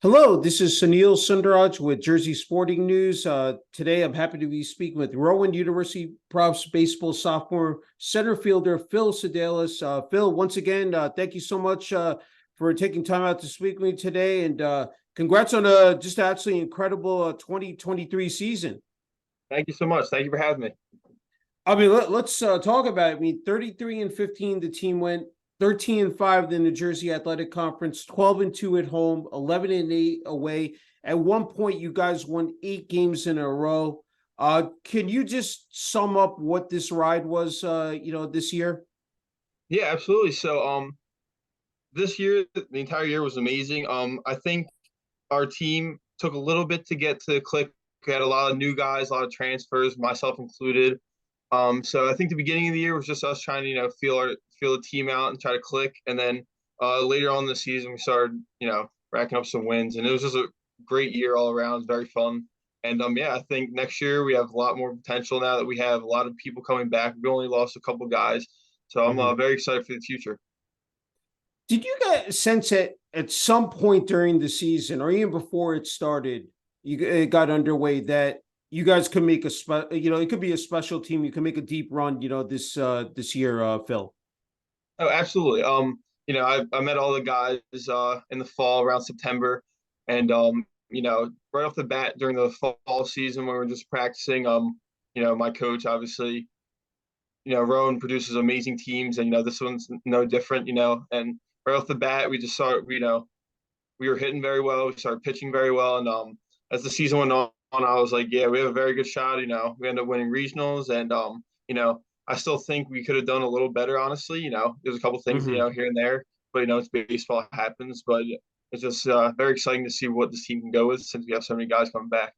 Hello, this is Sunil Sunder Raj with Jersey Sporting News. Today, I'm happy to be speaking with Rowan University Profs baseball sophomore center fielder Phil Sedalis. Phil, once again, thank you so much for taking time out to speak with me today, and congrats on a just absolutely incredible 2023 season. Thank you so much. Thank you for having me. I mean, let's talk about it. I mean, 33-15, the team went 13-5 in the Jersey Athletic Conference, 12-2 at home, 11-8 away. At one point, you guys won 8 games in a row. Can you just sum up what this ride was, this year? Yeah, absolutely. This year, the entire year was amazing. I think our team took a little bit to get to click. We had a lot of new guys, a lot of transfers, myself included. So I think the beginning of the year was just us trying to, feel the team out and try to click. And then later on in the season, we started, racking up some wins, and it was just a great year all around. Very fun. And yeah, I think next year we have a lot more potential now that we have a lot of people coming back. We only lost a couple guys, so I'm Mhm. very excited for the future. Did you get a sense that at some point during the season, or even before it started, it got underway that you guys could make it could be a special team. You can make a deep run, this year, Phil. Oh, absolutely. I met all the guys in the fall around September, and right off the bat during the fall season when we were just practicing, my coach obviously, Rowan produces amazing teams, and this one's no different, and right off the bat we just started, we were hitting very well, we started pitching very well, and as the season went on, I was like, yeah, we have a very good shot. We ended up winning regionals, and I still think we could have done a little better, honestly. There's a couple things, Mhm. here and there, but it's baseball, it happens. But it's just very exciting to see what this team can go with since we have so many guys coming back.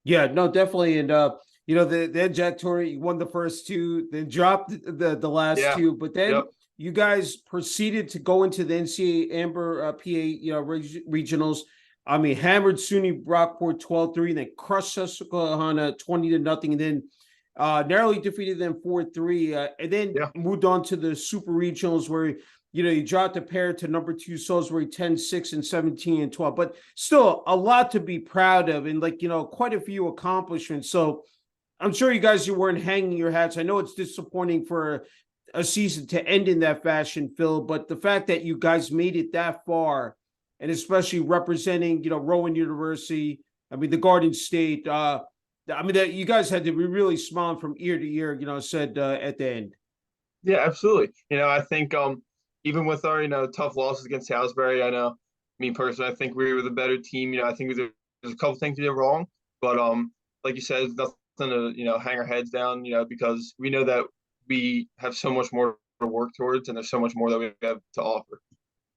Yeah, no, definitely. And the Jack Torrey won the first two, then dropped the last Yeah. two, but then Yep. you guys proceeded to go into the NCAA Amber PA regionals. I mean, hammered SUNY Brockport 12-3, then crushed Susquehanna 20-0, and then narrowly defeated them 4-3, and then Yeah. moved on to the super regionals where you dropped a pair to number two Salisbury 10-6 and 17-12, but still a lot to be proud of and quite a few accomplishments. So I'm sure you weren't hanging your hats. I know it's disappointing for a season to end in that fashion, Phil, but the fact that you guys made it that far and especially representing, Rowan University, I mean, the Garden State, I mean, that you guys had to be really smiling from ear to ear, said at the end. Yeah, absolutely. I think even with our tough losses against Salisbury, I know me personally, I think we were the better team. I think there's a couple things we did wrong, but like you said, it's nothing to hang our heads down. Because we know that we have so much more to work towards, and there's so much more that we have to offer.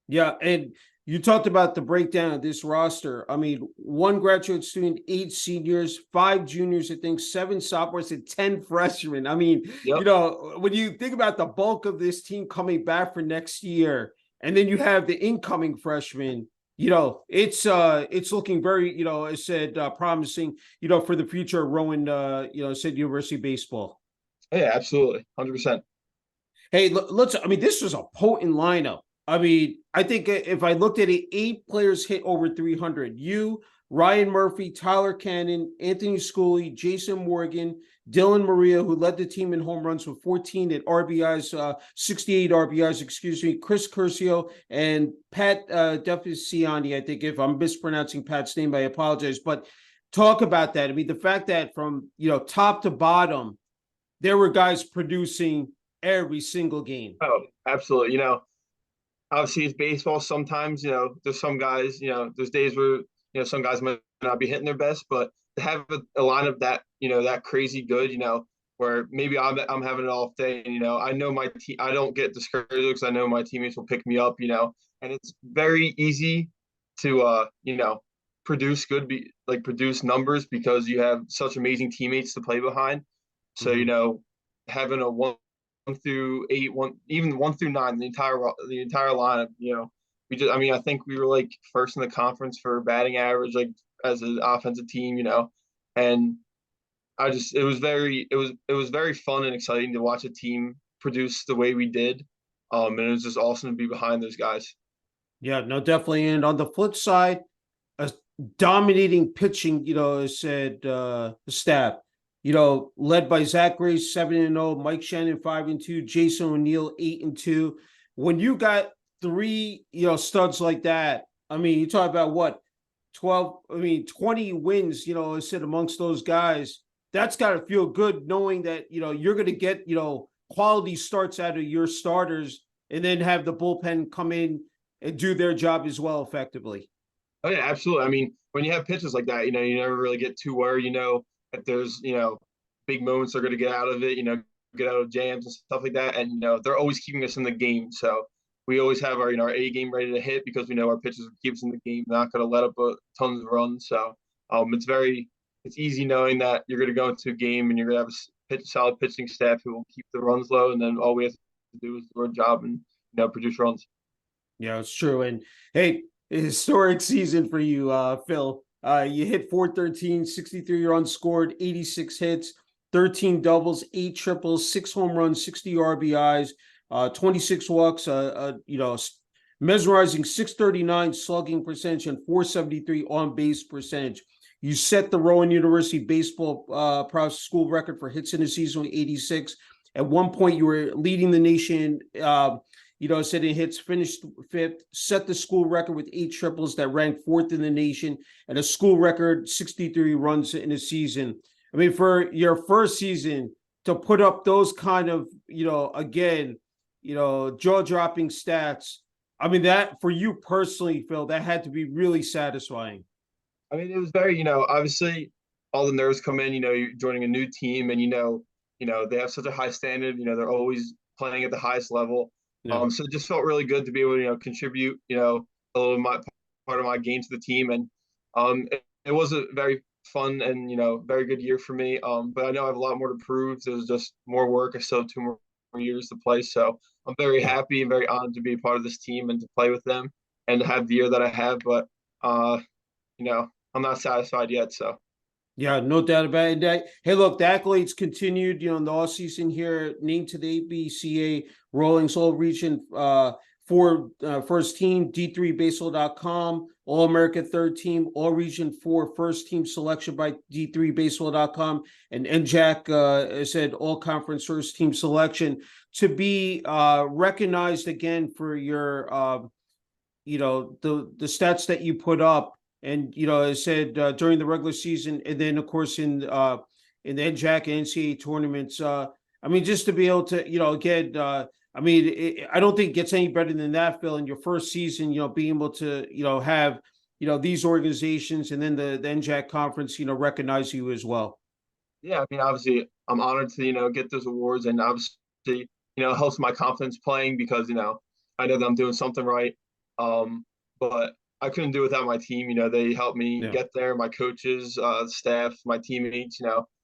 Yeah, and you talked about the breakdown of this roster. I mean, one graduate student, 8 seniors, 5 juniors, I think, 7 sophomores, and 10 freshmen. I mean, Yep. when you think about the bulk of this team coming back for next year, and then you have the incoming freshmen, it's looking very, I said, promising, for the future of Rowan, said University baseball. Yeah, absolutely, 100%. Hey, let's. I mean, this was a potent lineup. I mean, I think if I looked at it, 8 players hit over 300. You, Ryan Murphy, Tyler Cannon, Anthony Scully, Jason Morgan, Dylan Maria, who led the team in home runs with 14 at RBIs, 68 RBIs, excuse me, Chris Curcio, and Pat Defisiani. I think if I'm mispronouncing Pat's name, I apologize. But talk about that. I mean, the fact that from top to bottom, there were guys producing every single game. Oh, absolutely. Obviously it's baseball. Sometimes, there's some guys, there's days where, some guys might not be hitting their best, but to have a lineup that, that crazy good, where maybe I'm having an off day and, I know my team, I don't get discouraged because I know my teammates will pick me up, and it's very easy to, produce produce numbers because you have such amazing teammates to play behind. So, Mm-hmm. having a through eight, even 1 through 9, the entire lineup. I mean, I think we were like first in the conference for batting average, like as an offensive team, and it was very fun and exciting to watch a team produce the way we did, and it was just awesome to be behind those guys. Yeah, no, definitely. And on the flip side, dominating pitching, said staff, led by Zach Grace 7-0, Mike Shannon 5-2, Jason O'Neill 8-2. When you got three, studs like that, I mean, you talk about what 20 wins, said amongst those guys. That's got to feel good knowing that you're going to get quality starts out of your starters, and then have the bullpen come in and do their job as well effectively. Oh yeah, absolutely. I mean, when you have pitches like that, you never really get too worried, that there's, big moments they're going to get out of it, get out of jams and stuff like that. And, they're always keeping us in the game. So we always have our, our A game ready to hit because we know our pitchers keep us in the game, not going to let up tons of runs. So it's easy knowing that you're going to go into a game and you're going to have a solid pitching staff who will keep the runs low. And then all we have to do is do our job and, produce runs. Yeah, it's true. And hey, historic season for you, Phil. You hit 413, 63 runs scored, 86 hits, 13 doubles, 8 triples, 6 home runs, 60 RBIs, 26 walks, mesmerizing 639 slugging percentage and 473 on base percentage. You set the Rowan University baseball Profs school record for hits in the season with 86. At one point, you were leading the nation. Said in hits, finished 5th, set the school record with 8 triples that ranked 4th in the nation, and a school record 63 runs in a season. I mean, for your first season to put up those kind of, jaw-dropping stats, I mean, that for you personally, Phil, that had to be really satisfying. I mean, it was very, obviously all the nerves come in, you're joining a new team and, they have such a high standard, they're always playing at the highest level. Yeah. So it just felt really good to be able to, contribute, a little part of my game to the team. And it was a very fun and, very good year for me. But I know I have a lot more to prove. There's just more work. I still have 2 more years to play. So I'm very happy and very honored to be a part of this team and to play with them and to have the year that I have. But, I'm not satisfied yet. So. Yeah, no doubt about it. Hey, look, the accolades continued, in the offseason here, named to the ABCA Rawlings All Region for first team, D3Baseball.com, All America third team, All Region 4 first team selection by D3Baseball.com, and NJAC said All Conference first team selection to be recognized again for your, the stats that you put up. And, I said during the regular season, and then, of course, in the NJAC and NCAA tournaments, I mean, just to be able to, again, I don't think it gets any better than that, Phil, in your first season, being able to, have, these organizations and then the NJAC conference, recognize you as well. Yeah, I mean, obviously, I'm honored to, get those awards and obviously, helps my confidence playing because, I know that I'm doing something right. But I couldn't do it without my team. They helped me get there. My coaches, staff, my teammates.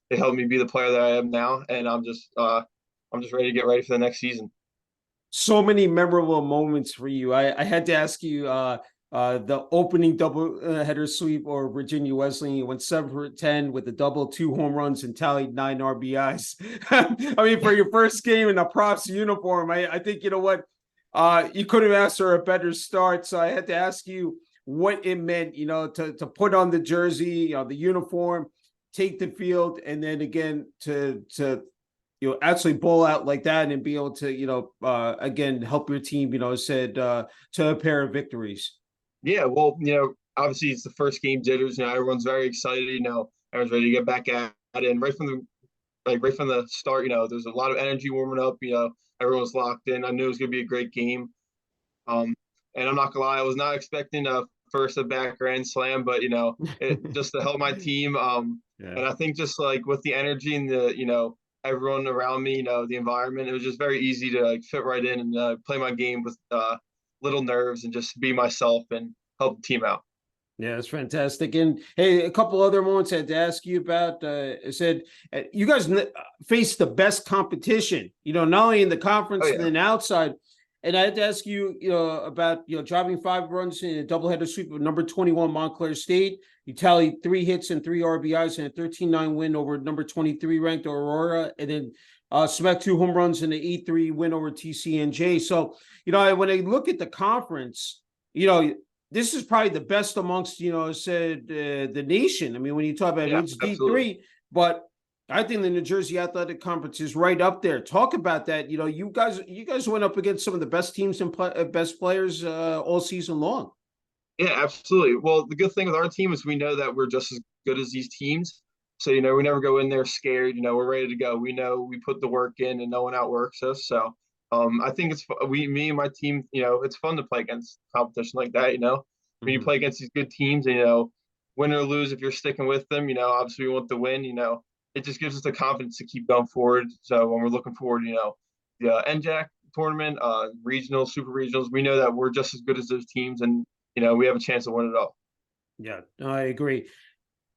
They helped me be the player that I am now, and I'm just ready to get ready for the next season. So many memorable moments for you. I had to ask you the opening double header sweep or Virginia Wesleyan. You went 7 for 10 with a double, 2 home runs, and tallied 9 RBIs. I mean, for your first game in a Profs uniform, I think you couldn't have asked for a better start. So I had to ask you what it meant, to put on the jersey, the uniform, take the field, and then again to actually bowl out like that and be able to, again, help your team, to a pair of victories. Yeah, well, obviously it's the first game jitters. Everyone's very excited. Everyone's ready to get back at it. And right from the start, there's a lot of energy warming up. Everyone's locked in. I knew it was going to be a great game. And I'm not gonna lie, I was not expecting a back grand slam, but just to help my team. And I think just like with the energy and the everyone around me, the environment, it was just very easy to fit right in and play my game with little nerves and just be myself and help the team out. Yeah, it's fantastic. And hey, a couple other moments I had to ask you about. I said you guys faced the best competition, not only in the conference and then outside. And I had to ask you, about, driving 5 runs in a doubleheader sweep of number 21 Montclair State. You tallied 3 hits and 3 RBIs in a 13-9 win over number 23 ranked Aurora, and then smacked 2 home runs in the 8-3 win over TCNJ. So, when I look at the conference, this is probably the best amongst, said the nation. I mean, when you talk about, I mean, Yeah, it's absolutely. D3, but I think the New Jersey Athletic Conference is right up there. Talk about that. You guys went up against some of the best teams and best players all season long. Yeah, absolutely. Well, the good thing with our team is we know that we're just as good as these teams. So, we never go in there scared. We're ready to go. We know we put the work in and no one outworks us. So, I think me and my team, it's fun to play against competition like that. When you Mm-hmm. play against these good teams and, win or lose, if you're sticking with them, obviously we want the win, it just gives us the confidence to keep going forward. So when we're looking forward, the NJAC tournament, regional, super regionals, we know that we're just as good as those teams and we have a chance to win it all. Yeah, I agree.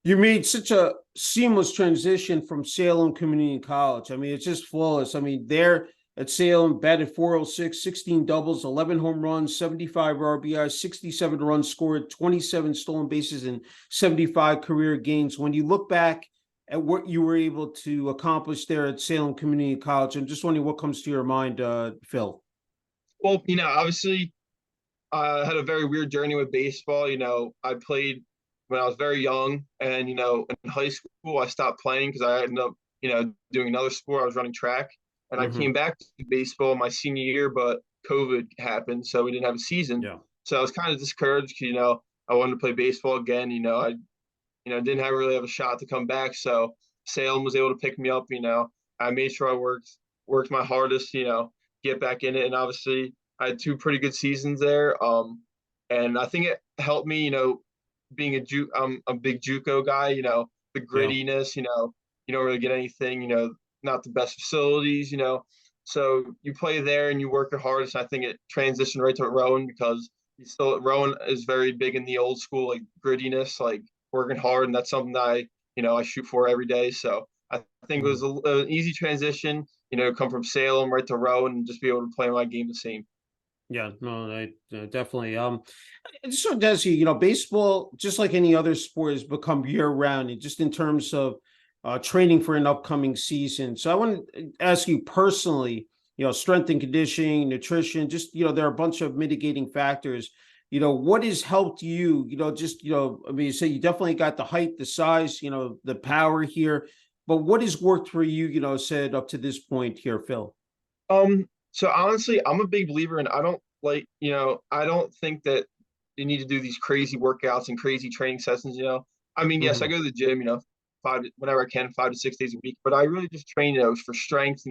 You made such a seamless transition from Salem Community College. I mean, it's just flawless. I mean, there at Salem, batted 406, 16 doubles, 11 home runs, 75 RBI, 67 runs scored, 27 stolen bases, and 75 career gains. When you look back at what you were able to accomplish there at Salem Community College, I'm just wondering what comes to your mind, Phil. Well, obviously I had a very weird journey with baseball. I played when I was very young, and in high school I stopped playing because I ended up, doing another sport. I was running track, and I Mm-hmm. came back to baseball my senior year, but COVID happened, so we didn't have a season. Yeah. So I was kind of discouraged. I wanted to play baseball again. I didn't really have a shot to come back. So Salem was able to pick me up. I made sure I worked my hardest. Get back in it, and obviously I had two pretty good seasons there. And I think it helped me. Being I'm a big JUCO guy. The Yeah. grittiness. You don't really get anything. Not the best facilities. So you play there and you work your hardest. I think it transitioned right to Rowan because Rowan is very big in the old school like grittiness, like working hard, and that's something that I shoot for every day. So I think it was an easy transition. Come from Salem right to Rowan and just be able to play my game the same. Yeah, no, definitely. I just wanted to ask you, baseball, just like any other sport, has become year round, and just in terms of training for an upcoming season. So I want to ask you personally, strength and conditioning, nutrition, just, there are a bunch of mitigating factors. What has helped you, just, I mean, you say you definitely got the height, the size, the power here, but what has worked for you, said up to this point here, Phil? So honestly, I'm a big believer in I don't like, I don't think that you need to do these crazy workouts and crazy training sessions. I mean, yes, I Hmm. go to the gym, whenever I can, 5 to 6 days a week, but I really just train, for strength.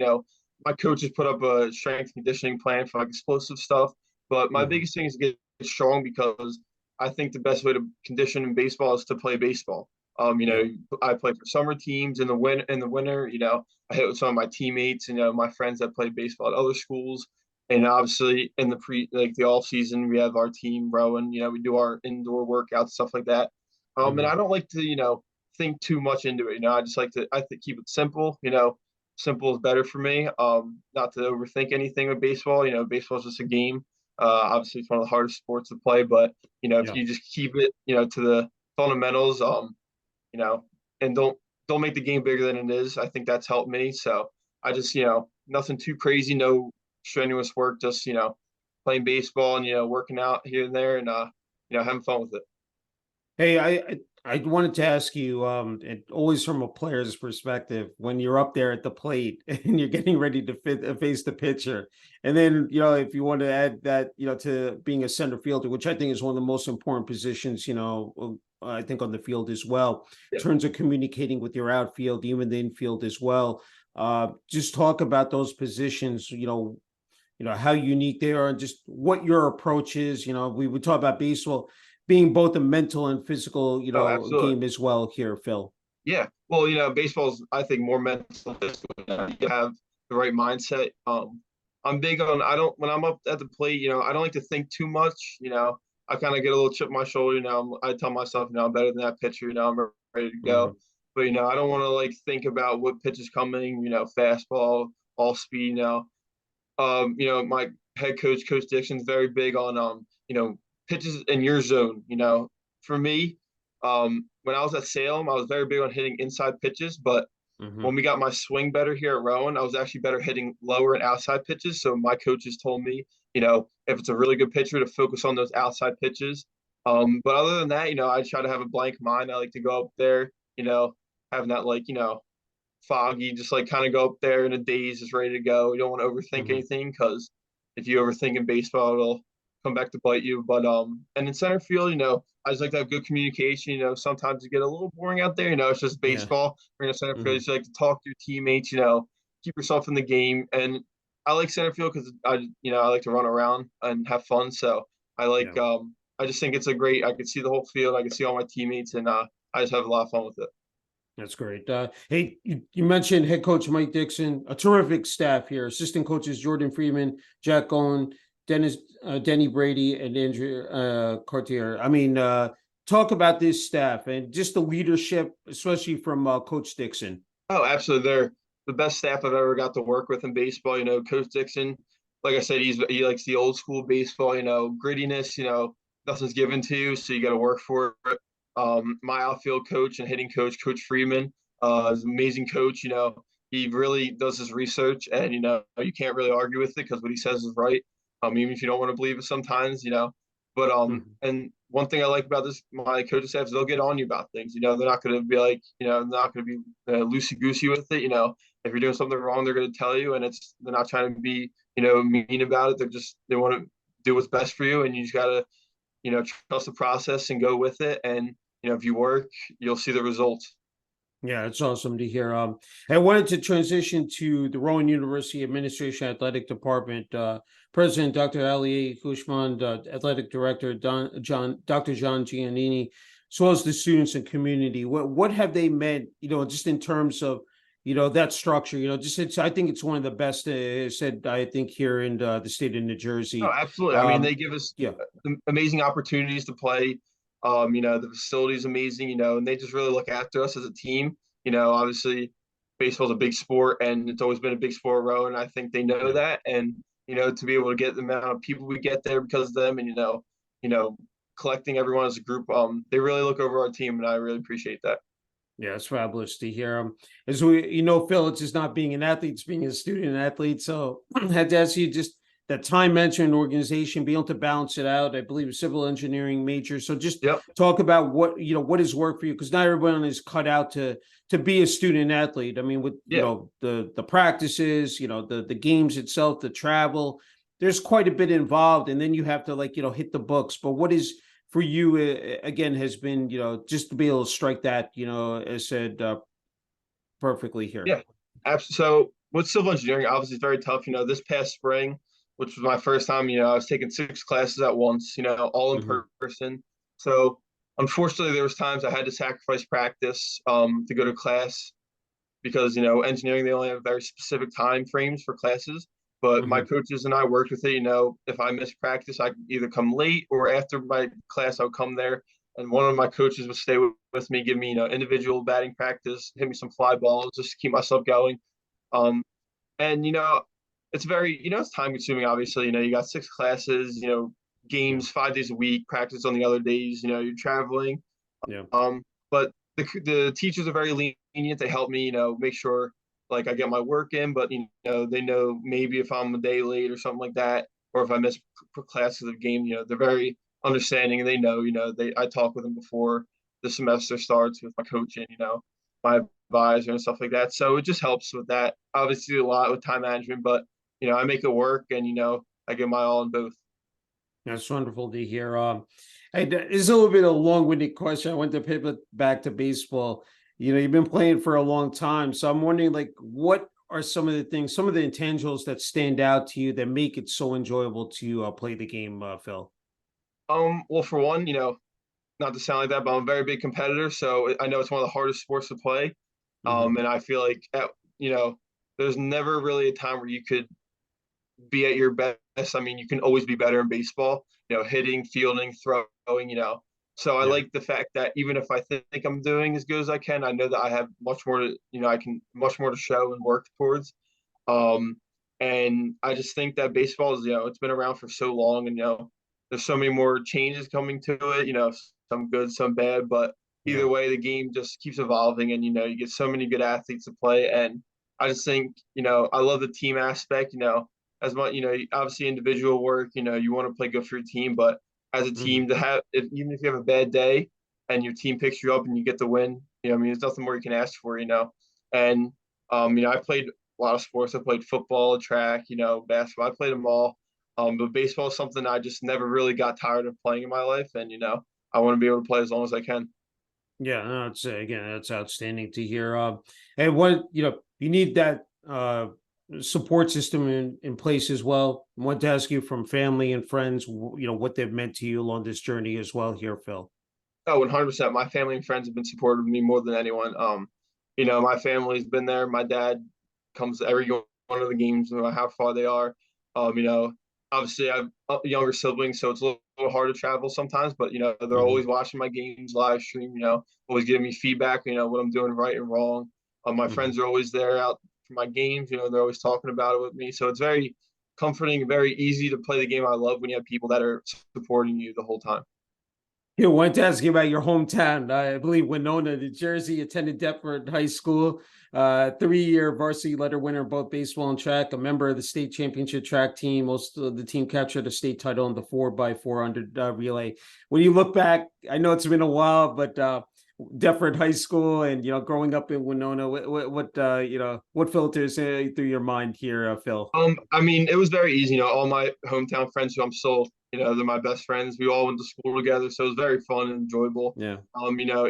My coaches put up a strength conditioning plan for like explosive stuff. But my Hmm. biggest thing is to get strong because I think the best way to condition in baseball is to play baseball. Yeah. I play for summer teams in the winter. I hit with some of my teammates, my friends that play baseball at other schools. And obviously in the off season, we have our team Rowan, we do our indoor workouts, stuff like that. And Hmm. I don't like to, think too much into it. I just like to, keep it simple, simple is better for me. Not to overthink anything with baseball. Baseball is just a game. Obviously it's one of the hardest sports to play, but if Yeah. you just keep it, to the fundamentals, you know, and don't make the game bigger than it is. I think that's helped me. So I just, nothing too crazy, no strenuous work, just, playing baseball and, working out here and there and having fun with it. Hey, I wanted to ask you, always from a player's perspective, when you're up there at the plate and you're getting ready to face the pitcher, and then if you want to add that to being a center fielder, which I think is one of the most important positions, I think on the field as well, in Yeah. terms of communicating with your outfield, even the infield as well. Just talk about those positions, how unique they are and just what your approach is. We would talk about baseball being both a mental and physical, Oh, absolutely. game as well here, Phil. Yeah. Well, baseball's I think more mental than physical. You have the right mindset. I'm big on I don't when I'm up at the plate, I don't like to think too much. I kind of get a little chip on my shoulder. I tell myself, I'm better than that pitcher. I'm ready to go. Mhm. But I don't want to like think about what pitch is coming. Fastball, all speed. My head coach, Coach Dixon's very big on pitches in your zone. For me, when I was at Salem, I was very big on hitting inside pitches, but when Mhm. we got my swing better here at Rowan, I was actually better hitting lower and outside pitches. So my coaches told me, if it's a really good pitcher to focus on those outside pitches. But other than that, I try to have a blank mind. I like to go up there, having that like, foggy, just like kind of go up there in a daze, just ready to go. You don't want to overthink Mhm. anything because if you overthink in baseball, it'll come back to bite you. But and in center field, I just like to have good communication. Sometimes you get a little boring out there. It's just Yeah. baseball. You're in a center field, you Mhm. just like to talk to your teammates. Keep yourself in the game. And I like center field because I like to run around and have fun. So I like Yeah. I just think it's a great. I can see the whole field. I can see all my teammates, and I just have a lot of fun with it. That's great. Hey, you mentioned head coach Mike Dixon, a terrific staff here. Assistant coaches Jordan Freeman, Jack Owen, Denny Brady, and Andrew Cartier. I mean, talk about this staff and just the leadership, especially from Coach Dixon. Oh, absolutely. They're the best staff I've ever got to work with in baseball. Coach Dixon, like I said, he likes the old school baseball, grittiness, nothing's given to you, so you got to work for it. My outfield coach and hitting coach, Coach Freeman, is an amazing coach. He really does his research, and you can't really argue with it because what he says is right. Even if you don't want to believe it sometimes. But Mhm. and one thing I like about this my coaching staff is they'll get on you about things. They're not going to be like, they're not going to be loosey goosey with it. If you're doing something wrong, they're going to tell you, and they're not trying to be mean about it. They want to do what's best for you, and you just got to trust the process and go with it. And if you work, you'll see the results. Yeah, it's awesome to hear. I wanted to transition to the Rowan University Administration Athletic Department. President Dr. Ali Kushman, Athletic Director Dr. John Giannini, as well as the students and community. What have they meant? Just in terms of that structure. Just I think it's one of the best. Said I think here in the state of New Oh, Jersey. absolutely. I mean, Um, they give us yeah. amazing opportunities to play. The facility is amazing, and they just really look after us as a team. Obviously, baseball's a big sport, and it's always been a big sport, row, and I think they know Yeah. that. And to be able to get the amount of people we get there because of them, and you know, collecting everyone as a group, they really look over our team, and I really appreciate that. Yeah, it's fabulous to hear. As Phil, it's just not being an athlete, it's being a student athlete. So I had to ask you just that time management organization, being able to balance it out. I believe a civil engineering major. So just Yep. talk about what has worked for you, because not everyone is cut out to be a student athlete. I mean, with Yeah. the practices, the games itself, the travel, there's quite a bit involved, and then you have to hit the books. But what is for you again has been just to be able to strike that as said perfectly here. Yeah. Absolutely. So with civil engineering, obviously it's very tough. This past spring, which was my first time, I was taking 6 classes at once, all in Hmm. person. So unfortunately, there was times I had to sacrifice practice to go to class because engineering they only have very specific time frames for classes. But my Hmm. coaches and I worked with it. If I missed practice, I could either come late or after my class, I would come there. And one of my coaches would stay with me, give me individual batting practice, hit me some fly balls just to keep myself going. Um, and it's very it's time consuming. Obviously, you got 6 classes, Yeah. games 5 days a week, practice on the other days. You're traveling. Yeah. But the teachers are very lenient. They help me, make sure like I get my work in. But they know maybe if I'm a day late or something like that, or if I miss classes of the game, they're very understanding and they know. I talk with them before the semester starts with my coach and my advisor and stuff like that. So it just helps with that. Obviously, a lot with time management, but I make it work and I give my all in both. That's wonderful to hear. It's a little bit of a long-winded question. I want to pivot back to baseball. You've been playing for a long time, so I'm wondering, like, what are some of the things, some of the intangibles that stand out to you that make it so enjoyable to play the game, Phil? Well, for one, not to sound like that, but I'm a very big competitor, so I know it's one of the hardest sports to play. Hmm. And I feel like you know, there's never really a time where you could be at your best. I mean, you can always be better in baseball. Hitting, fielding, throwing. So I Yeah. like the fact that even if I think I'm doing as good as I can, I know that I have much more to. I can much more to show and work towards. Um, and I just think that baseball is, it's been around for so long, and there's so many more changes coming to it. Some good, some bad, but Yeah. either way, the game just keeps evolving, and you get so many good athletes to play. And I just think, I love the team aspect. As much, obviously individual work. You want to play good for your team, but as a Mhm. team to have, even if you have a bad day and your team picks you up and you get the win. I mean, there's nothing more you can ask for. And I played a lot of sports. I played football, track, basketball. I played them all. But baseball is something I just never really got tired of playing in my life, and I want to be able to play as long as I can. Yeah, no, it's again, that's outstanding to hear. And what you need that support system in place as well. I want to ask you from family and friends, what they've meant to you along this journey as well. Here, Phil. Oh, 100%. My family and friends have been supportive of me more than anyone. My family's been there. My dad comes to every one of the games, no matter how far they are. You know, Obviously I have younger siblings, so it's a little hard to travel sometimes, but they're Hmm. always watching my games live stream, always giving me feedback, what I'm doing right and wrong. My Hmm. friends are always there out for my games, they're always talking about it with me. So it's very comforting, very easy to play the game I love when you have people that are supporting you the whole time. Yeah, wanted to ask you about your hometown. I believe Winona, New Jersey, attended Deptford High School. 3-year varsity letter winner, both baseball and track. A member of the state championship track team. Most of the team captured a state title in the 4x400 relay. When you look back, I know it's been a while, but Deptford High School and growing up in Winona, what filters through your mind here, Phil? I mean, it was very easy. All my hometown friends who I'm still, they're my best friends. We all went to school together, so it was very fun and enjoyable. Yeah,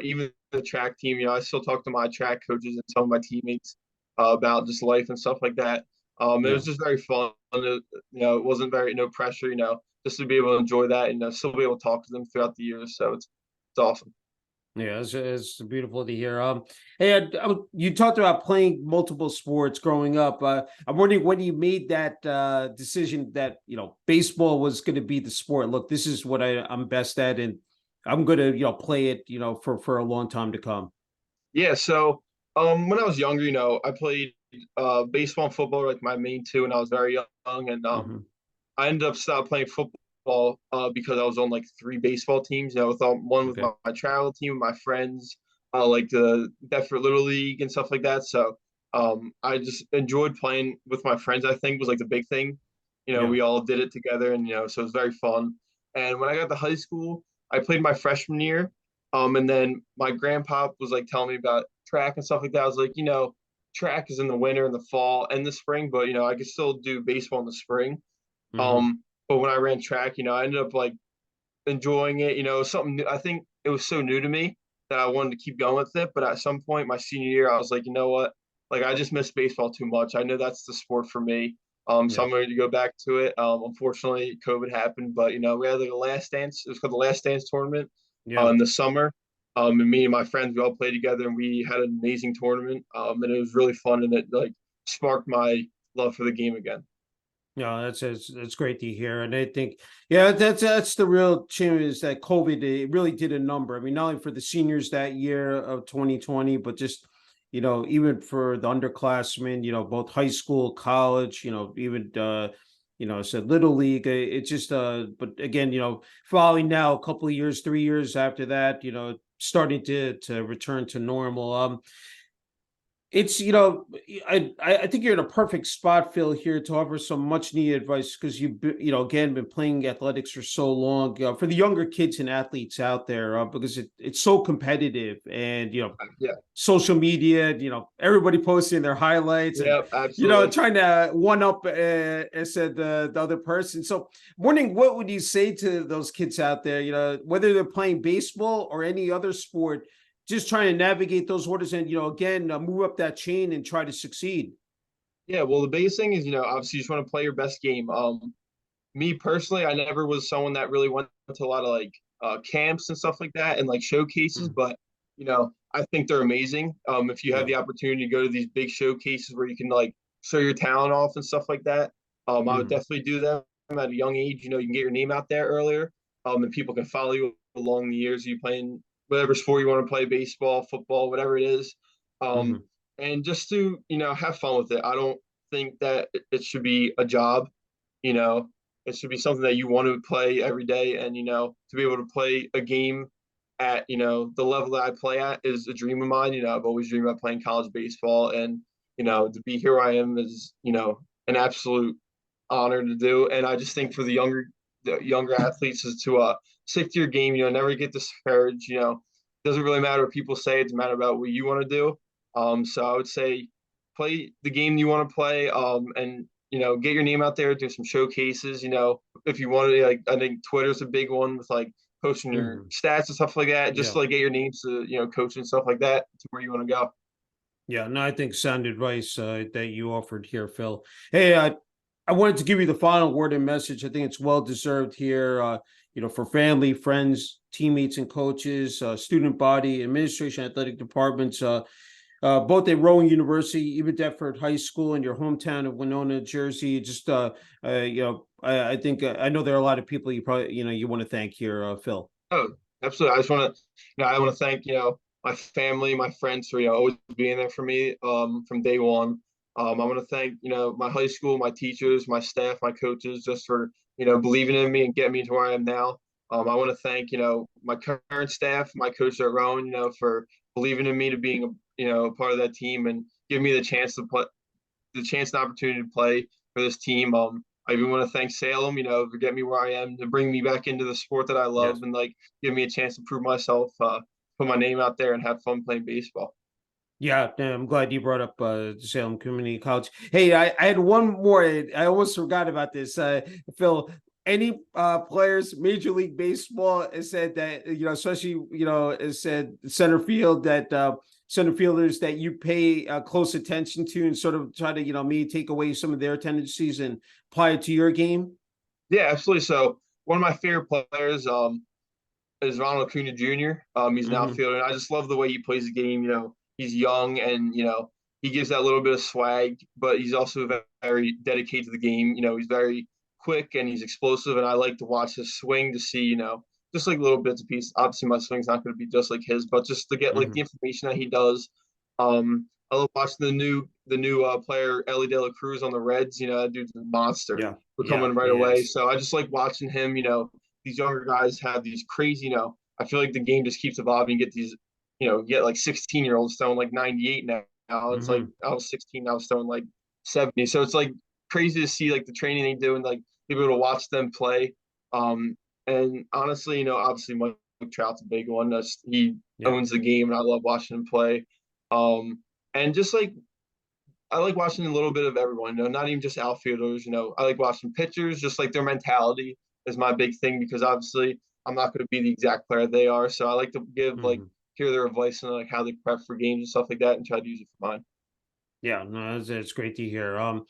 Even the track team, I still talk to my track coaches and some of my teammates about just life and stuff like that. It yeah. was just very fun. It wasn't very no pressure. Just to be able to enjoy that and still be able to talk to them throughout the years. So it's awesome. Yeah, it's beautiful to hear. Hey, you talked about playing multiple sports growing up. I'm wondering when you made that decision that baseball was going to be the sport. Look, this is what I'm best at, and I'm going to play it for a long time to come. Yeah, so when I was younger, I played baseball and football were like my main two, and I was very young, and Hmm. I ended up stopped playing football because I was on like three baseball teams. With one with Okay. my travel team, with my friends, like the Bedford Little League and stuff like that. So I just enjoyed playing with my friends. I think was like the big thing. Yeah. We all did it together, and so it was very fun. And when I got to high school, I played my freshman year. And then my grandpa was like telling me about track and stuff like that. I was like, track is in the winter and the fall and the spring, but I could still do baseball in the spring. Hmm. But when I ran track, I ended up like enjoying it. Something new. I think it was so new to me that I wanted to keep going with it. But at some point, my senior year, I was like, you know what? Like I just miss baseball too much. I know that's the sport for me. So Yeah. I'm ready to go back to it. Unfortunately, COVID happened, but we had like a last dance. It was called the Last Dance tournament Yeah. in the summer. And me and my friends, we all played together, and we had an amazing tournament. And it was really fun, and it like sparked my love for the game again. No, that's great to hear, and I think, yeah, that's the real shame is that COVID it really did a number. I mean, not only for the seniors that year of 2020, but just even for the underclassmen, both high school, college, even said little league. It's just but again, following now a couple of years, 3 years after that, starting to return to normal. It's I think you're in a perfect spot, Phil, here to offer some much needed advice because again been playing athletics for so long for the younger kids and athletes out there because it's so competitive and Yeah. social media, everybody posting their highlights and Yep. Absolutely. trying to one up as said the other person. So, wondering what would you say to those kids out there? Whether they're playing baseball or any other sport, just trying to navigate those waters and again move up that chain and try to succeed. Yeah, well, the biggest thing is, obviously you just want to play your best game. Me personally, I never was someone that really went to a lot of like camps and stuff like that and like showcases, Mm. but I think they're amazing. If you have Yeah. the opportunity to go to these big showcases where you can like show your talent off and stuff like that, I would Mm. definitely do them at a young age. You can get your name out there earlier, and people can follow you along the years you playing whatever sport you want to play, baseball, football, whatever it is. Um, Mm. and just to have fun with it. I don't think that it should be a job. You know, it should be something that you want to play every day, and to be able to play a game at the level that I play at is a dream of mine. I've always dreamed about playing college baseball, and to be here I am is an absolute honor to do. And I just think for the younger athletes is to stick to your game. Never get discouraged. It doesn't really matter what people say. It's a matter about what you want to do. So I would say play the game you want to play. And get your name out there, do some showcases. If you want to, like, I think Twitter's a big one with like posting your Mhm. stats and stuff like that, just Yeah. to like get your names to coach and stuff like that to where you want to go. Yeah, no, I think sound advice that you offered here, Phil. Hey, I wanted to give you the final word and message. I think it's well deserved here. For family, friends, teammates, and coaches, student body, administration, athletic departments, both at Rowan University, even Deptford High School, in your hometown of Winona, Jersey. Just, I think I know there are a lot of people you probably you want to thank here, Phil. Oh, absolutely. I just want to, I want to thank, my family, my friends for, always being there for me, from day one. I want to thank, my high school, my teachers, my staff, my coaches, just for, believing in me and getting me to where I am now. I want to thank, my current staff, my coach at Rowan, for believing in me to being a part of that team and giving me the chance to play, the chance and opportunity to play for this team. I even want to thank Salem, for getting me where I am, to bring me back into the sport that I love, Yes. and like give me a chance to prove myself, put my name out there, and have fun playing baseball. Yeah, I'm glad you brought up Salem Community College. Hey, I had one more. I almost forgot about this. Phil, any players, Major League Baseball has said that, especially, has said center field, that center fielders that you pay close attention to and sort of try to, maybe take away some of their tendencies and apply it to your game? Yeah, absolutely. So one of my favorite players, is Ronald Acuna Jr. He's an Hmm. outfielder, and I just love the way he plays the game. He's young, and he gives that little bit of swag, but he's also very dedicated to the game. He's very quick and he's explosive, and I like to watch his swing to see, just like little bits of piece. Obviously, my swing's not going to be just like his, but just to get like the Hmm. information that he does. I love watching the new player Ellie De La Cruz on the Reds. That dude's a monster. Yeah, We're yeah, coming right he away, is. so I just like watching him. These younger guys have these crazy, I feel like the game just keeps evolving. You get these, get like 16-year-olds throwing like 98 now. It's like Hmm. I was 16, I was throwing like 70. So it's like crazy to see like the training they do and like be able to watch them play. And honestly, obviously Mike Trout's a big one. He Yeah. owns the game and I love watching him play. Um, and just like I like watching a little bit of everyone, not even just outfielders. I like watching pitchers, just like their mentality is my big thing because obviously I'm not going to be the exact player they are. So I like to Hmm. hear their advice and like how they prep for games and stuff like that and try to use it for mine. Yeah, no, that's great to hear.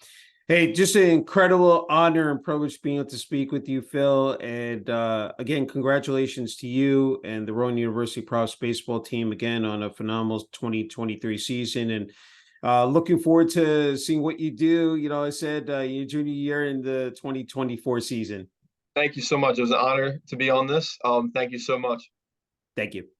Hey, just an incredible honor and privilege being able to speak with you, Phil. And again, congratulations to you and the Rowan University Profs baseball team again on a phenomenal 2023 season. And looking forward to seeing what you do. I said your junior year in the 2024 season. Thank you so much. It was an honor to be on this. Thank you so much. Thank you.